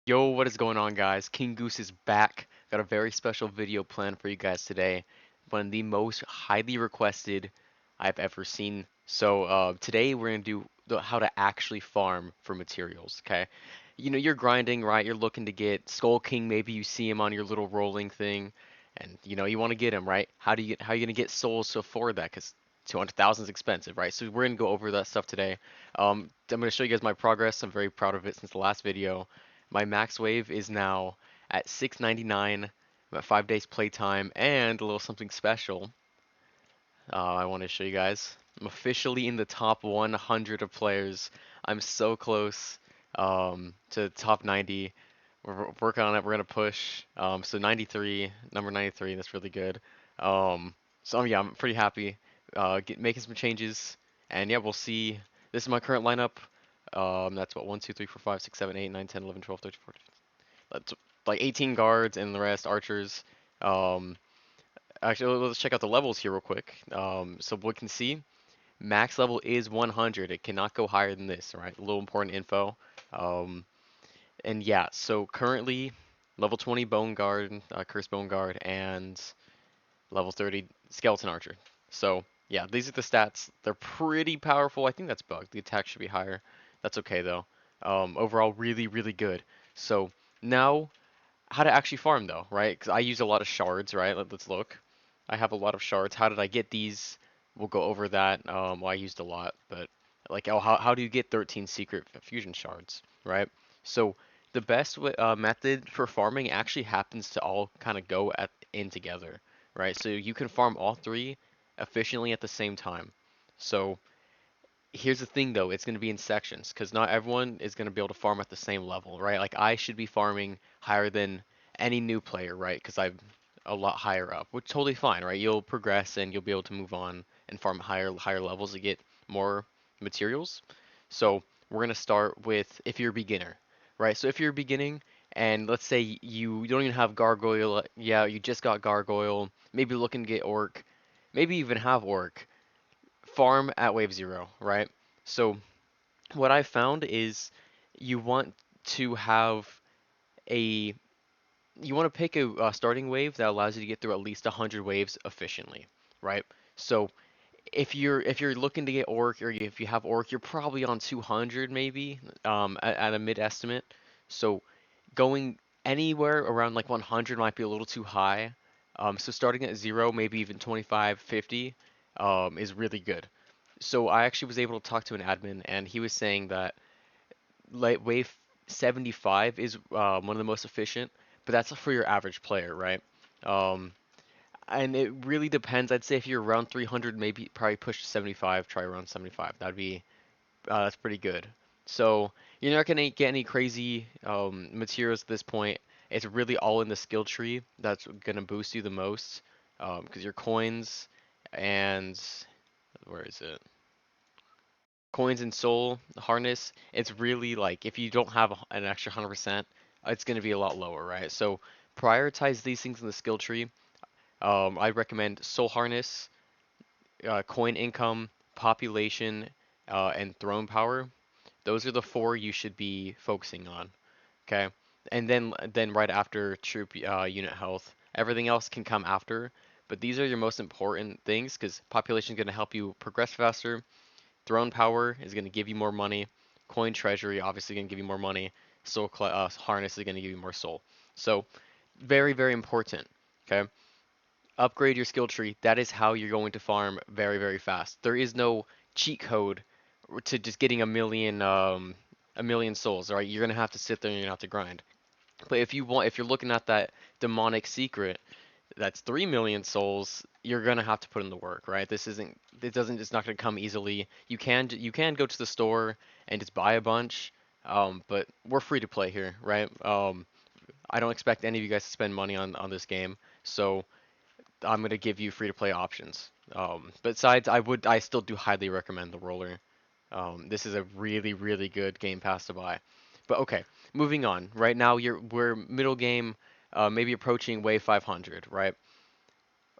Yo, what is going on, guys? King Goose is back. Got a very special video planned for you guys today. One of the most highly requested I've ever seen. So today we're gonna do how to actually farm for materials. Okay, you're grinding, right? You're looking to get Skull King. Maybe you see him on your little rolling thing, and you want to get him, right? How are you gonna get souls to afford that? Because 200,000 is expensive, right? So we're gonna go over that stuff today. I'm gonna show you guys my progress. I'm very proud of it since the last video. My max wave is now at 699. I'm at 5 days playtime and a little something special. I want to show you guys. I'm officially in the top 100 of players. I'm so close to top 90. We're working on it. We're gonna push. So 93, number 93. That's really good. Yeah, I'm pretty happy. Making some changes, and yeah, we'll see. This is my current lineup. That's what 1, 2, 3, 4, 5, 6, 7, 8, 9, 10, 11, 12, 13, 14. That's like 18 guards and the rest archers. Um, Actually, let's check out the levels here real quick. So we can see max level is 100. It cannot go higher than this, right? A little important info. Um, and yeah, so currently level 20 Bone Guard, Curse Bone Guard, and level 30 Skeleton Archer. So yeah, these are the stats. They're pretty powerful. I think that's bugged. The attack should be higher. That's okay though. Overall, really, really good. So now, how to actually farm though, right? Because I use a lot of shards, right? Let's look. I have a lot of shards. How did I get these? We'll go over that. Well, I used a lot, but like, oh, how do you get 13 secret fusion shards, right? So the best method for farming actually happens to all kind of go in together, right? So you can farm all three efficiently at the same time. So here's the thing though, it's going to be in sections because not everyone is going to be able to farm at the same level, right? Like I should be farming higher than any new player, right? Because I'm a lot higher up, which is totally fine, right? You'll progress and you'll be able to move on and farm higher levels to get more materials. So we're going to start with if you're a beginner, right? So if you're beginning and let's say you don't even have gargoyle, yeah, you just got gargoyle, maybe looking to get orc, maybe even have orc, farm at wave 0, right? So what I found is you want to have a you want to pick a starting wave that allows you to get through at least 100 waves efficiently, right? So if you're looking to get orc or if you have orc, you're probably on 200 maybe at a mid estimate. So going anywhere around like 100 might be a little too high. So starting at 0, maybe even 25, 50 is really good. So I actually was able to talk to an admin, and he was saying that like wave 75 is one of the most efficient, but that's for your average player, right? Um, and it really depends. I'd say if you're around 300, maybe probably push to 75. Try around 75. That's pretty good. So you're not gonna get any crazy materials at this point. It's really all in the skill tree that's gonna boost you the most, because your coins and where is it? Coins and soul harness, it's really like if you don't have an extra 100%, it's going to be a lot lower, right? So prioritize these things in the skill tree. I recommend soul harness, coin income, population, and throne power. Those are the four you should be focusing on. Okay, and then right after troop unit health, everything else can come after. But these are your most important things because population is going to help you progress faster. Throne power is going to give you more money. Coin treasury obviously going to give you more money. Soul harness is going to give you more soul. So very very important. Okay, upgrade your skill tree. That is how you're going to farm very very fast. There is no cheat code to just getting a million souls. Right, you're going to have to sit there and you're going to have to grind. But if you're looking at that demonic secret, that's 3 million souls, you're gonna have to put in the work, right? It's not gonna come easily. You can go to the store and just buy a bunch, but we're free to play here, right? I don't expect any of you guys to spend money on this game, so I'm gonna give you free to play options. Besides, I still do highly recommend the roller. This is a really really good game pass to buy. But okay, moving on. Right now we're middle game, maybe approaching wave 500, right?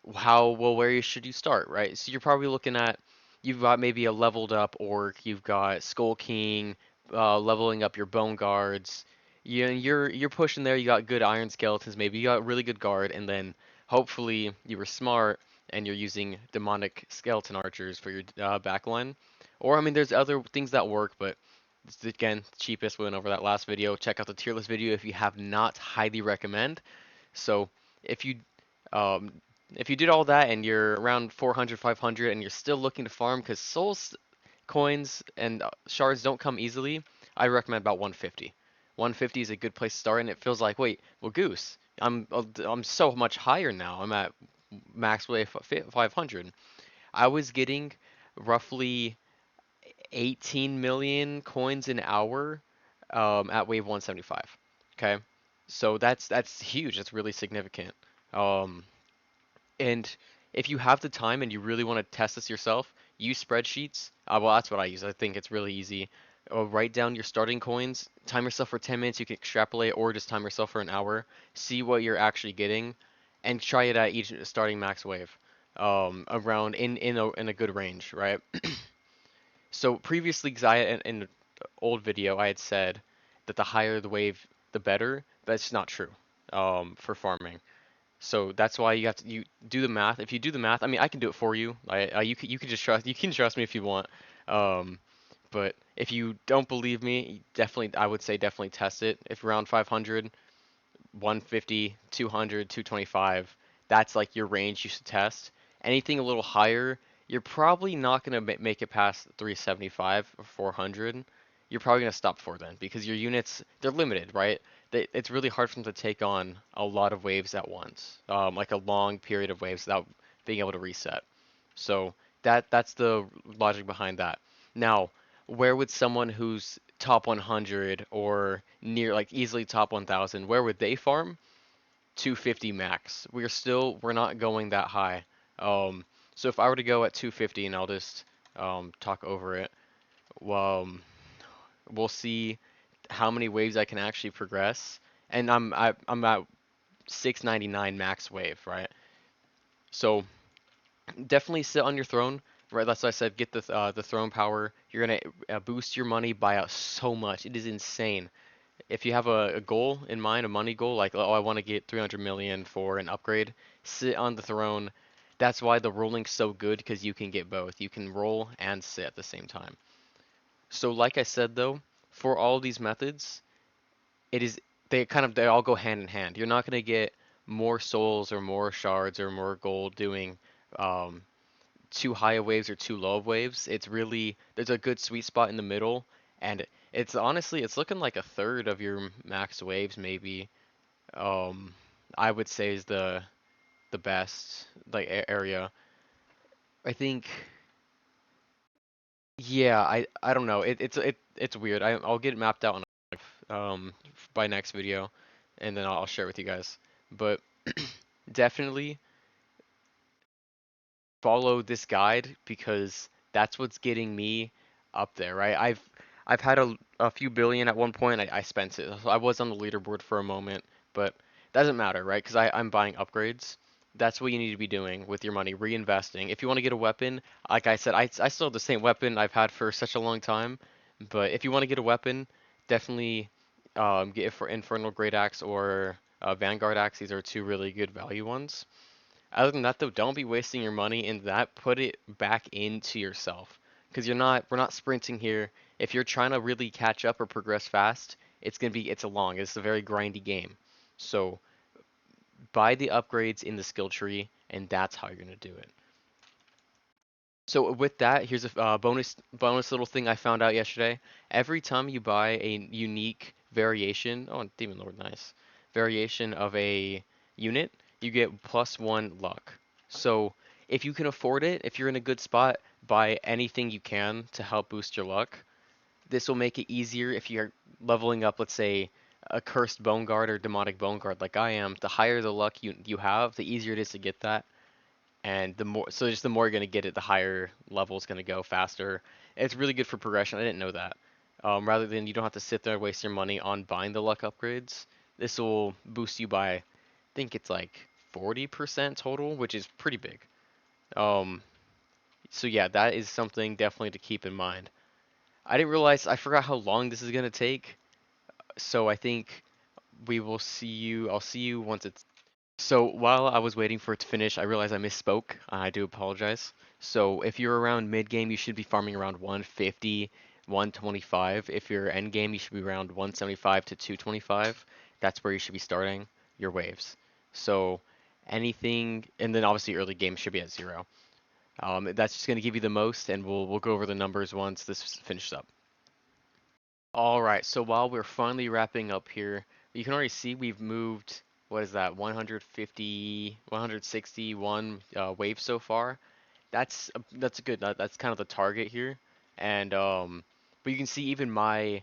Where should you start, right? So you're probably looking at, you've got maybe a leveled up orc, you've got Skull King, leveling up your Bone Guards. you're pushing there. You got good iron skeletons. Maybe you got really good guard, and then hopefully you were smart and you're using demonic skeleton archers for your backline. Or I mean, there's other things that work, but again, cheapest. We went over that last video. Check out the tier list video if you have not. Highly recommend. So if you um, if you did all that and you're around 400, 500, and you're still looking to farm because souls, coins, and shards don't come easily, I recommend about 150. 150 is a good place to start, and it feels like, wait, well, Goose, I'm so much higher now. I'm at max wave 500. I was getting roughly 18 million coins an hour at wave 175. Okay, so that's huge. That's really significant. Um, and if you have the time and you really want to test this yourself, use spreadsheets. Well, that's what I use. I think it's really easy. Write down your starting coins, time yourself for 10 minutes. You can extrapolate or just time yourself for an hour. See what you're actually getting, and try it at each starting max wave, around in a good range, right? So previously, because in an old video I had said that the higher the wave, the better. That's not true, for farming. So that's why you do the math. If you do the math, I mean, I can do it for you. You can just trust me if you want. Um, but if you don't believe me, definitely I would say definitely test it. If around 500, 150, 200, 225, that's like your range you should test. Anything a little higher, you're probably not gonna make it past 375 or 400. You're probably gonna stop for then because your units they're limited, right? It's really hard for them to take on a lot of waves at once, like a long period of waves without being able to reset. So that's the logic behind that. Now, where would someone who's top 100 or near like easily top 1000, where would they farm? 250 max. We're not going that high. Um, so if I were to go at 250 and I'll just talk over it, um, we'll see how many waves I can actually progress. And I'm at 699 max wave, right? So definitely sit on your throne, right? That's what I said. Get the throne power. You're gonna boost your money by so much. It is insane. If you have a goal in mind, a money goal, like, oh, I want to get 300 million for an upgrade, sit on the throne. That's why the rolling's so good because you can get both. You can roll and sit at the same time. So, like I said though, for all these methods, it is they all go hand in hand. You're not gonna get more souls or more shards or more gold doing um, too high of waves or too low of waves. It's really there's a good sweet spot in the middle, and it's honestly it's looking like a third of your max waves maybe. Um, I would say is the best like area. I think yeah. I don't know. It's weird. I'll get it mapped out on by next video, and then I'll share it with you guys. But definitely follow this guide because that's what's getting me up there, right? I've had a few billion at one point. I spent it. So I was on the leaderboard for a moment, but it doesn't matter, right? Because I'm buying upgrades. That's what you need to be doing with your money, reinvesting. If you want to get a weapon, like I said, I still have the same weapon I've had for such a long time. But if you want to get a weapon, definitely get it for Infernal Great Axe or Vanguard Axe. These are two really good value ones. Other than that, though, don't be wasting your money in that. Put it back into yourself, because we're not sprinting here. If you're trying to really catch up or progress fast, it's a very grindy game. So buy the upgrades in the skill tree, and that's how you're gonna do it. So with that, here's a bonus little thing I found out yesterday. Every time you buy a unique variation, oh, Demon Lord, nice, variation of a unit, you get +1 luck. So if you can afford it, if you're in a good spot, buy anything you can to help boost your luck. This will make it easier if you're leveling up, let's say, a cursed bone guard or demonic bone guard like I am. The higher the luck you have, the easier it is to get that, and just the more you're gonna get it, the higher level is gonna go faster. It's really good for progression. I didn't know that. Rather than you don't have to sit there and waste your money on buying the luck upgrades, this will boost you by, I think it's like 40% total, which is pretty big. Um, so yeah, that is something definitely to keep in mind. I forgot how long this is gonna take. So I think we will see you. I'll see you once it's. So while I was waiting for it to finish, I realized I misspoke. I do apologize. So if you're around mid game, you should be farming around 150, 125. If you're end game, you should be around 175 to 225. That's where you should be starting your waves. So anything, and then obviously early game should be at 0. That's just going to give you the most, and we'll go over the numbers once this finishes up. All right, so while we're finally wrapping up here, you can already see we've moved, what is that, 150, 161 waves so far. That's a good, that's kind of the target here. And but you can see even my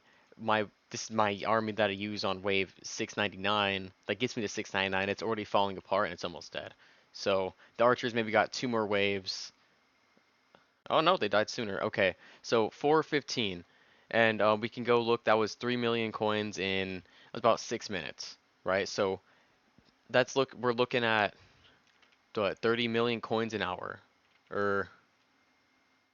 this is my army that I use on wave 699 that gets me to 699. It's already falling apart and it's almost dead. So the archers maybe got 2 more waves. Oh no, they died sooner. Okay, so 415, and we can go look. That was 3 million coins in about 6 minutes, right? So that's look. We're looking at what 30 million coins an hour, or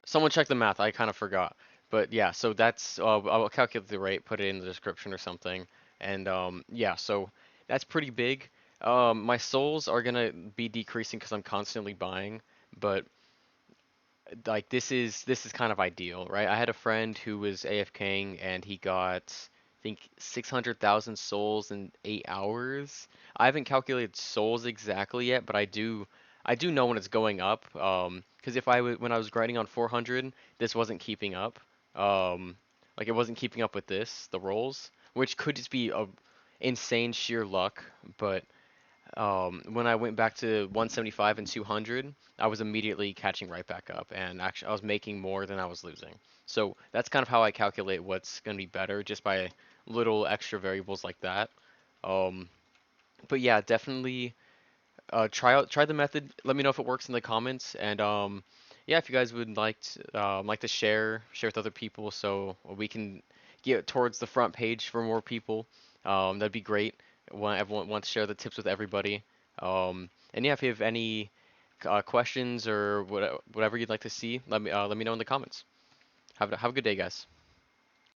someone check the math. I kind of forgot, but yeah. So that's I'll calculate the rate, put it in the description or something, and yeah. So that's pretty big. My souls are gonna be decreasing because I'm constantly buying, but like this is kind of ideal, right? I had a friend who was AFKing and he got I think 600,000 souls in 8 hours. I haven't calculated souls exactly yet, but I do know when it's going up. Because if when I was grinding on 400, this wasn't keeping up. Like it wasn't keeping up with the rolls, which could just be a insane sheer luck, but when I went back to 175 and 200, I was immediately catching right back up, and actually I was making more than I was losing. So that's kind of how I calculate what's going to be better, just by little extra variables like that. Um, but yeah, definitely try the method. Let me know if it works in the comments, and yeah, if you guys would like to share with other people, so we can get towards the front page for more people. That'd be great. Want everyone wants to share the tips with everybody. And yeah, if you have any questions or whatever you'd like to see, let me know in the comments. Have a good day, guys.